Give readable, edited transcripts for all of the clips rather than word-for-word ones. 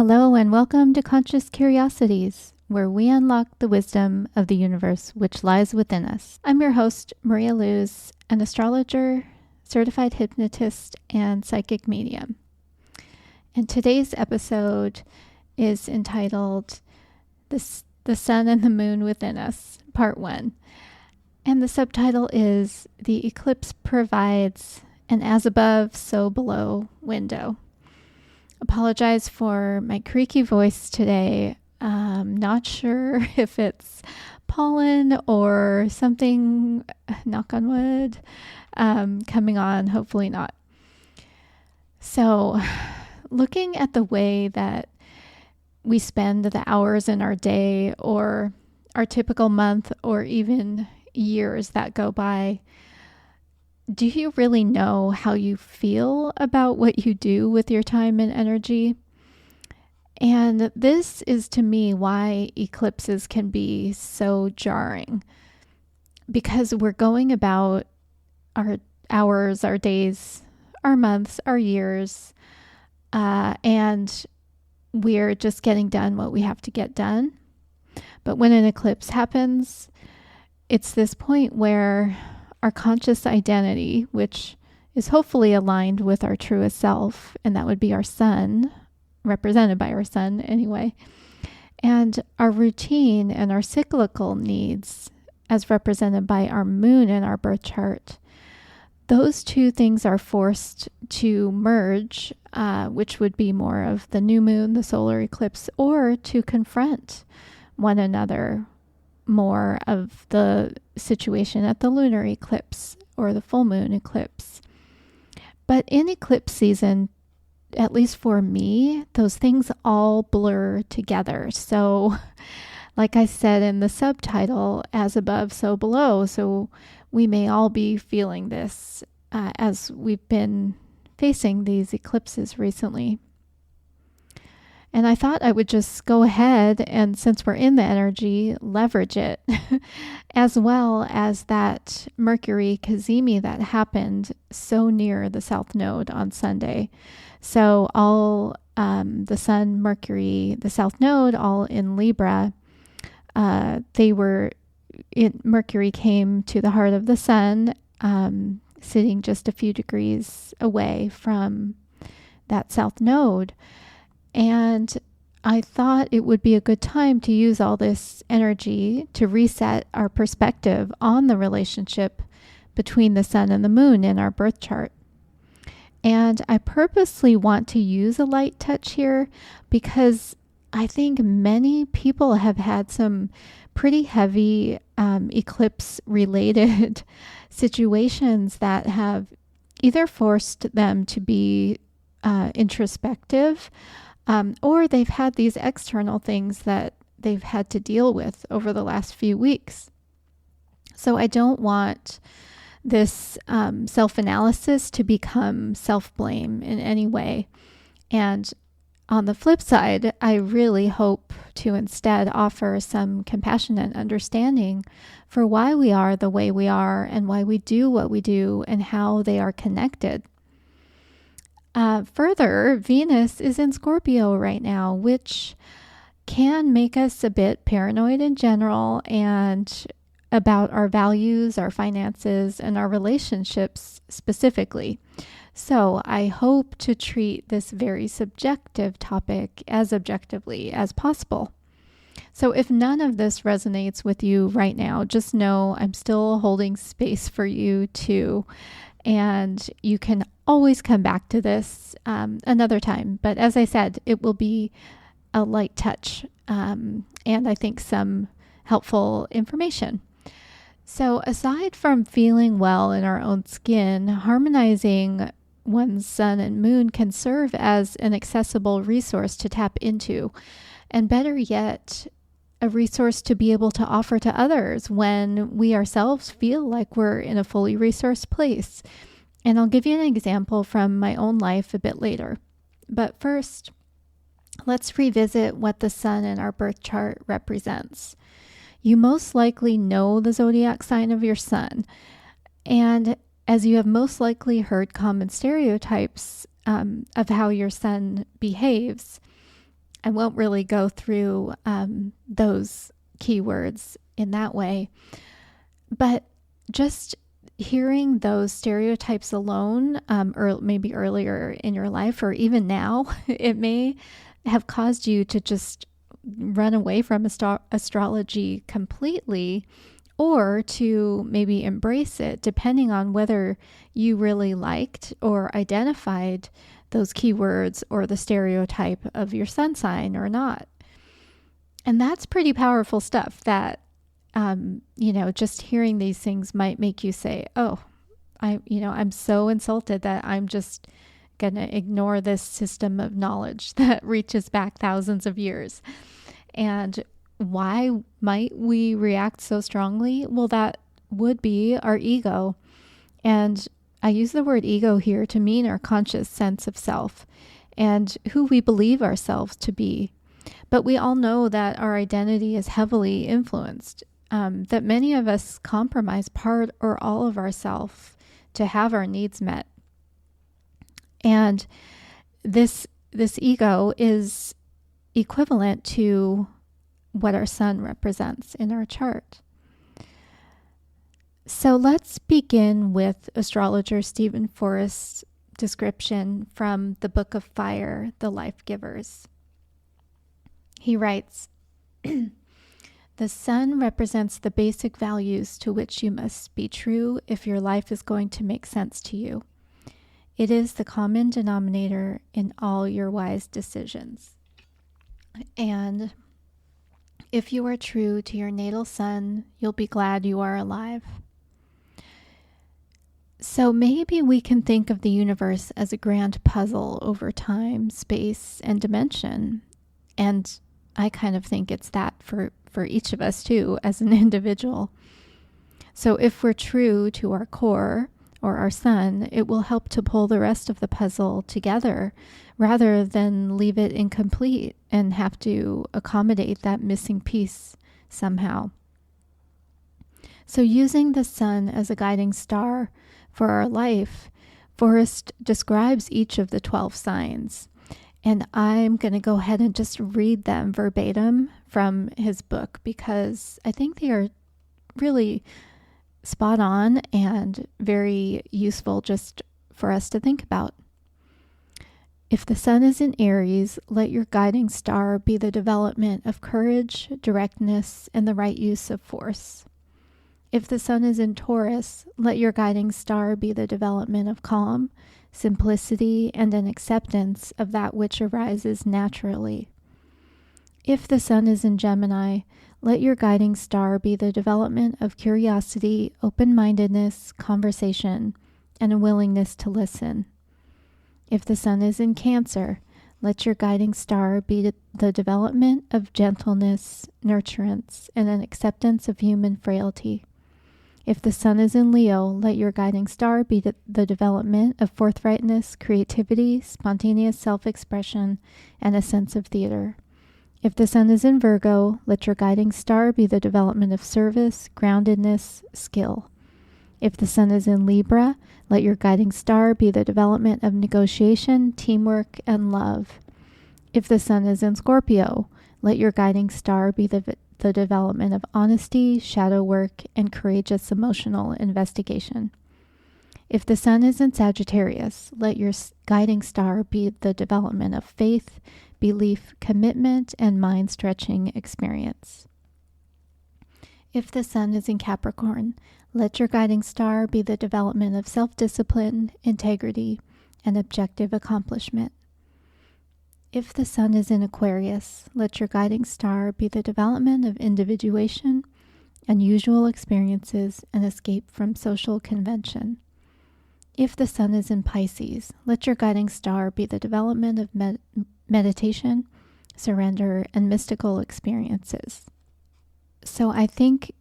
Hello and welcome to Conscious Curiosities, where we unlock the wisdom of the universe which lies within us. I'm your host, Maria Luz, an astrologer, certified hypnotist, and psychic medium. And today's episode is entitled The Sun and the Moon Within Us, Part 1. And the subtitle is The Eclipse Provides an As Above, So Below window. Apologize for my creaky voice today. Not sure if it's pollen or something, knock on wood, coming on, hopefully not. So, looking at the way that we spend the hours in our day or our typical month or even years that go by, do you really know how you feel about what you do with your time and energy? And this is to me why eclipses can be so jarring, because we're going about our hours, our days, our months, our years, and we're just getting done what we have to get done. But when an eclipse happens, it's this point where our conscious identity, which is hopefully aligned with our truest self, and that would be our sun, represented by our sun anyway, and our routine and our cyclical needs, as represented by our moon in our birth chart, those two things are forced to merge, which would be more of the new moon, the solar eclipse, or to confront one another, more of the situation at the lunar eclipse or the full moon eclipse. But in eclipse season, at least for me, those things all blur together. So, like I said in the subtitle, as above, so below. So we may all be feeling this as we've been facing these eclipses recently. And I thought I would just go ahead and, since we're in the energy, leverage it, as well as that Mercury Cazimi that happened so near the South Node on Sunday. So all the Sun, Mercury, the South Node, all in Libra, Mercury came to the heart of the Sun, sitting just a few degrees away from that South Node. And I thought it would be a good time to use all this energy to reset our perspective on the relationship between the sun and the moon in our birth chart. And I purposely want to use a light touch here because I think many people have had some pretty heavy eclipse-related situations that have either forced them to be introspective, or they've had these external things that they've had to deal with over the last few weeks. So I don't want this self-analysis to become self-blame in any way. And on the flip side, I really hope to instead offer some compassion and understanding for why we are the way we are and why we do what we do and how they are connected. Further, Venus is in Scorpio right now, which can make us a bit paranoid in general and about our values, our finances, and our relationships specifically. So I hope to treat this very subjective topic as objectively as possible. So if none of this resonates with you right now, just know I'm still holding space for you too. And you can always come back to this another time. But as I said, it will be a light touch and I think some helpful information. So aside from feeling well in our own skin, harmonizing one's sun and moon can serve as an accessible resource to tap into. And better yet, a resource to be able to offer to others when we ourselves feel like we're in a fully resourced place. And I'll give you an example from my own life a bit later. But first, let's revisit what the sun in our birth chart represents. You most likely know the zodiac sign of your sun. And as you have most likely heard common stereotypes of how your sun behaves, I won't really go through those keywords in that way, but just hearing those stereotypes alone, or maybe earlier in your life, or even now, it may have caused you to just run away from astrology completely, or to maybe embrace it, depending on whether you really liked or identified those keywords or the stereotype of your sun sign or not. And that's pretty powerful stuff that, just hearing these things might make you say, oh, I'm so insulted that I'm just going to ignore this system of knowledge that reaches back thousands of years. And why might we react so strongly? Well, that would be our ego. And I use the word ego here to mean our conscious sense of self and who we believe ourselves to be. But we all know that our identity is heavily influenced, that many of us compromise part or all of ourselves to have our needs met. And this ego is equivalent to what our sun represents in our chart. So let's begin with astrologer Stephen Forrest's description from the Book of Fire, The Life Givers. He writes, "The sun represents the basic values to which you must be true if your life is going to make sense to you. It is the common denominator in all your wise decisions. And if you are true to your natal sun, you'll be glad you are alive." So maybe we can think of the universe as a grand puzzle over time, space, and dimension. And I kind of think it's that for each of us too, as an individual. So if we're true to our core or our sun, it will help to pull the rest of the puzzle together rather than leave it incomplete and have to accommodate that missing piece somehow. So using the sun as a guiding star for our life, Forrest describes each of the 12 signs. And I'm going to go ahead and just read them verbatim from his book because I think they are really spot on and very useful just for us to think about. If the sun is in Aries, let your guiding star be the development of courage, directness, and the right use of force. If the sun is in Taurus, let your guiding star be the development of calm, simplicity, and an acceptance of that which arises naturally. If the sun is in Gemini, let your guiding star be the development of curiosity, open-mindedness, conversation, and a willingness to listen. If the sun is in Cancer, let your guiding star be the development of gentleness, nurturance, and an acceptance of human frailty. If the sun is in Leo, let your guiding star be the development of forthrightness, creativity, spontaneous self-expression, and a sense of theater. If the sun is in Virgo, let your guiding star be the development of service, groundedness, skill. If the sun is in Libra, let your guiding star be the development of negotiation, teamwork, and love. If the sun is in Scorpio, let your guiding star be the development of honesty, shadow work, and courageous emotional investigation. If the sun is in Sagittarius, let your guiding star be the development of faith, belief, commitment, and mind-stretching experience. If the sun is in Capricorn, let your guiding star be the development of self-discipline, integrity, and objective accomplishment. If the sun is in Aquarius, let your guiding star be the development of individuation, unusual experiences, and escape from social convention. If the sun is in Pisces, let your guiding star be the development of meditation, surrender, and mystical experiences. So I think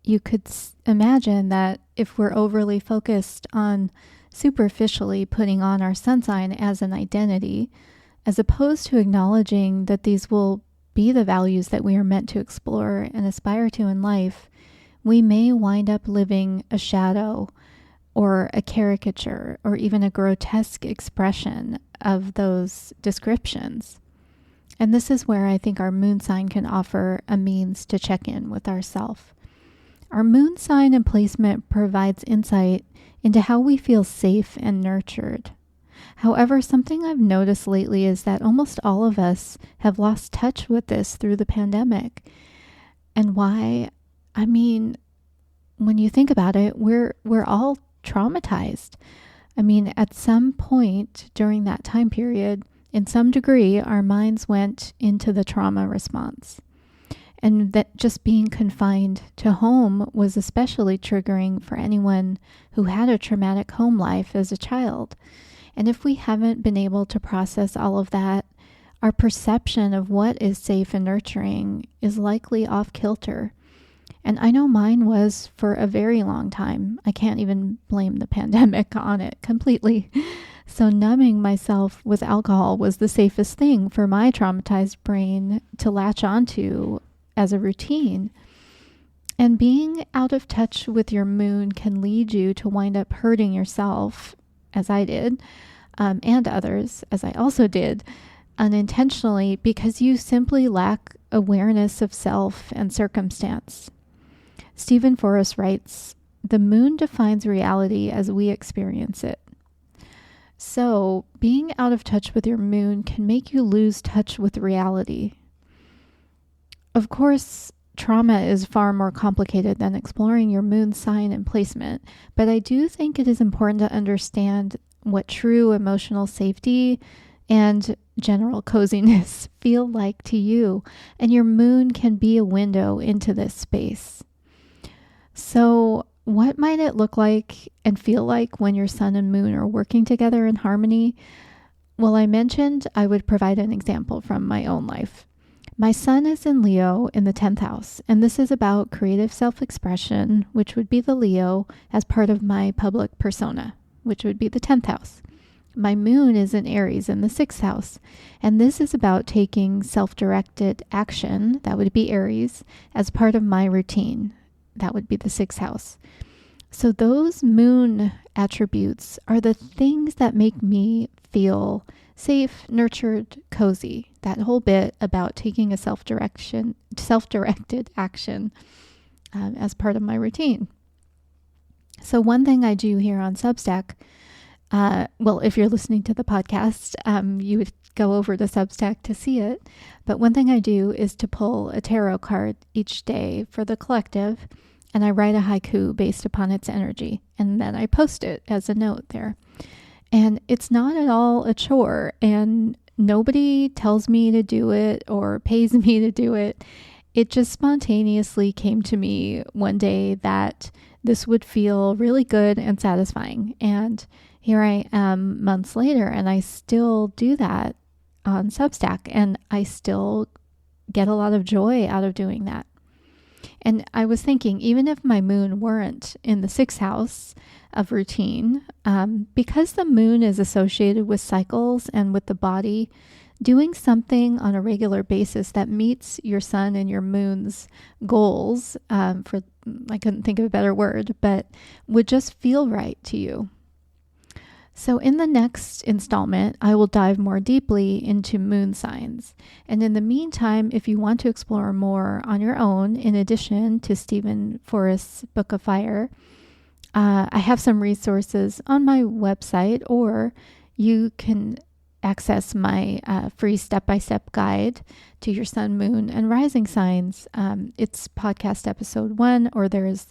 you could imagine that if we're overly focused on superficially putting on our sun sign as an identity, as opposed to acknowledging that these will be the values that we are meant to explore and aspire to in life, we may wind up living a shadow or a caricature or even a grotesque expression of those descriptions. And this is where I think our moon sign can offer a means to check in with ourself. Our moon sign and placement provides insight into how we feel safe and nurtured. However, something I've noticed lately is that almost all of us have lost touch with this through the pandemic. And why? I mean, when you think about it, we're all traumatized. I mean, at some point during that time period, in some degree, our minds went into the trauma response. And that just being confined to home was especially triggering for anyone who had a traumatic home life as a child. And if we haven't been able to process all of that, our perception of what is safe and nurturing is likely off kilter. And I know mine was for a very long time. I can't even blame the pandemic on it completely. So numbing myself with alcohol was the safest thing for my traumatized brain to latch onto as a routine. And being out of touch with your moon can lead you to wind up hurting yourself, as I did, and others, as I also did, unintentionally, because you simply lack awareness of self and circumstance. Stephen Forrest writes, "The moon defines reality as we experience it." So, being out of touch with your moon can make you lose touch with reality. Of course, trauma is far more complicated than exploring your moon sign and placement, but I do think it is important to understand what true emotional safety and general coziness feel like to you, and your moon can be a window into this space. So, what might it look like and feel like when your sun and moon are working together in harmony? Well, I mentioned I would provide an example from my own life. My sun is in Leo in the 10th house, and this is about creative self-expression, which would be the Leo, as part of my public persona, which would be the 10th house. My moon is in Aries in the 6th house, and this is about taking self-directed action, that would be Aries, as part of my routine, that would be the 6th house. So those moon attributes are the things that make me feel safe, nurtured, cozy. That whole bit about taking a self-directed action as part of my routine. So one thing I do here on Substack, if you're listening to the podcast, you would go over to Substack to see it. But one thing I do is to pull a tarot card each day for the collective, and I write a haiku based upon its energy, and then I post it as a note there. And it's not at all a chore, and nobody tells me to do it or pays me to do it. It just spontaneously came to me one day that this would feel really good and satisfying. And here I am months later, and I still do that on Substack, and I still get a lot of joy out of doing that. And I was thinking, even if my moon weren't in the 6th house of routine, because the moon is associated with cycles and with the body, doing something on a regular basis that meets your sun and your moon's goals, I couldn't think of a better word, but would just feel right to you. So in the next installment, I will dive more deeply into moon signs. And in the meantime, if you want to explore more on your own, in addition to Stephen Forrest's Book of Fire, I have some resources on my website, or you can access my free step-by-step guide to your sun, moon, and rising signs. It's podcast episode 1, or there's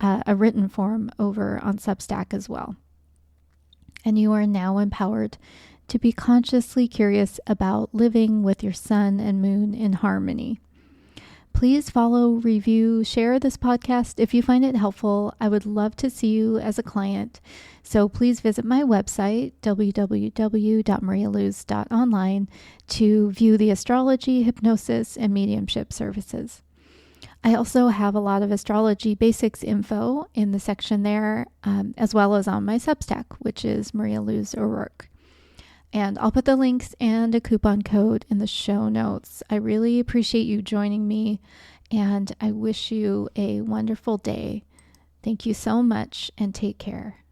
a written form over on Substack as well. And you are now empowered to be consciously curious about living with your sun and moon in harmony. Please follow, review, share this podcast if you find it helpful. I would love to see you as a client. So please visit my website, www.marialuz.online, to view the astrology, hypnosis, and mediumship services. I also have a lot of astrology basics info in the section there, as well as on my Substack, which is Maria Luz O'Rourke. And I'll put the links and a coupon code in the show notes. I really appreciate you joining me, and I wish you a wonderful day. Thank you so much, and take care.